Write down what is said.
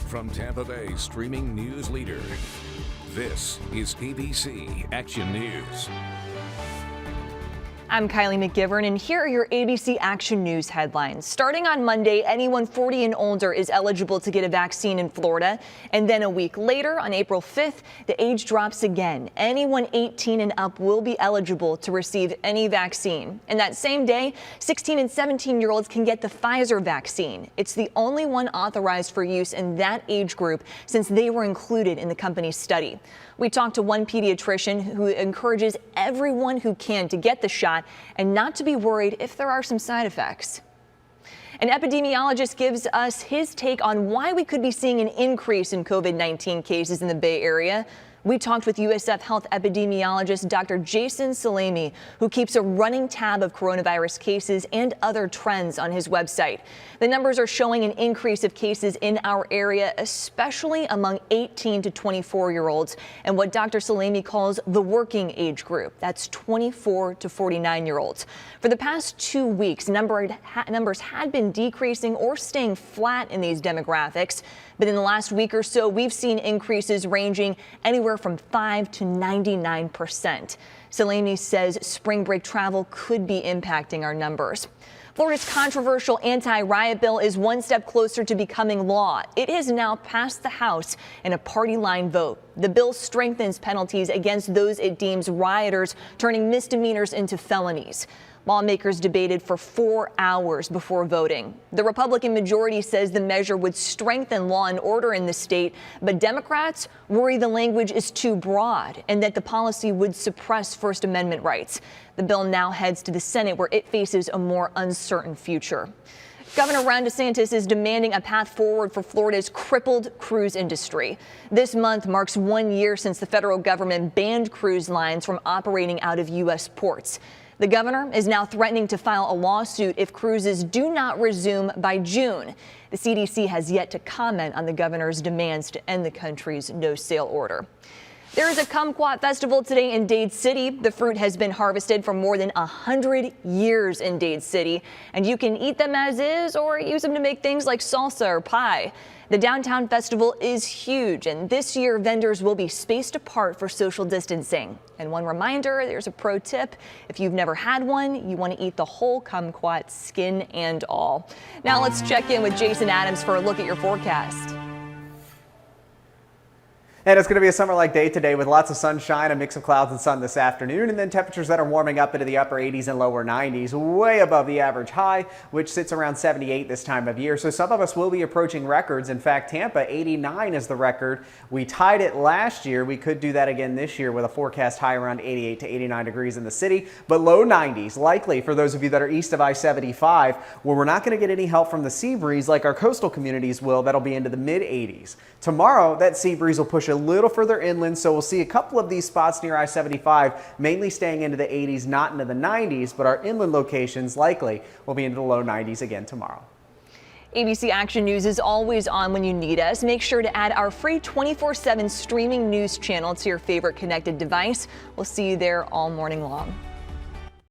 from Tampa Bay streaming news leader. This is ABC Action News. I'm KYLIE McGivern, and here are your ABC Action News headlines. Starting on Monday, anyone 40 and older is eligible to get a vaccine in Florida. And then a week later, on April 5th, the age drops again. Anyone 18 and up will be eligible to receive any vaccine. And that same day, 16 and 17-year-olds can get the Pfizer vaccine. It's the only one authorized for use in that age group since they were included in the company's study. We talked to one pediatrician who encourages everyone who can to get the shot and not to be worried if there are some side effects. An epidemiologist gives us his take on why we could be seeing an increase in COVID-19 cases in the Bay Area. We talked with USF Health epidemiologist Dr. Jason Salemi, who keeps a running tab of coronavirus cases and other trends on his website. The numbers are showing an increase of cases in our area, especially among 18 to 24-year-olds and what Dr. Salemi calls the working age group. That's 24 to 49-year-olds. For the past 2 weeks, numbers had been decreasing or staying flat in these demographics. But in the last week or so, we've seen increases ranging anywhere from 5 to 99%. Salemi says spring break travel could be impacting our numbers. Florida's controversial anti-riot bill is one step closer to becoming law. It has now passed the House in a party line vote. The bill strengthens penalties against those it deems rioters, turning misdemeanors into felonies. Lawmakers debated for 4 hours before voting. The Republican majority says the measure would strengthen law and order in the state, but Democrats worry the language is too broad and that the policy would suppress First Amendment rights. The bill now heads to the Senate, where it faces a more uncertain future. Governor Ron DeSantis is demanding a path forward for Florida's crippled cruise industry. This month marks 1 year since the federal government banned cruise lines from operating out of U.S. ports. The governor is now threatening to file a lawsuit if cruises do not resume by June. The CDC has yet to comment on the governor's demands to end the country's no-sale order. There is a KUMQUAT festival today in Dade City. The fruit has been harvested for more than 100 years in Dade City, and you can eat them as is or use them to make things like salsa or pie. The downtown festival is huge, and this year vendors will be spaced apart for social distancing. And one reminder, there's a pro tip. If you've never had one, you want to eat the whole kumquat, skin and all. Now let's check in with Jason Adams for a look at your forecast. And it's going to be a summer-like day today with lots of sunshine, a mix of clouds and sun this afternoon, and then temperatures that are warming up into the upper 80s and lower 90s, way above the average high, which sits around 78 this time of year. So some of us will be approaching records. In fact, Tampa, 89 is the record. We tied it last year. We could do that again this year with a forecast high around 88 to 89 degrees in the city, but low 90s likely for those of you that are east of I-75, where we're not going to get any help from the sea breeze like our coastal communities will. That'll be into the mid 80s. Tomorrow, that sea breeze will push a little further inland, so we'll see a couple of these spots near I-75 mainly staying into the 80s, not into the 90s, but our inland locations likely will be into the low 90s again tomorrow. ABC Action News is always on when you need us. Make sure to add our free 24/7 streaming news channel to your favorite connected device. We'll see you there all morning long.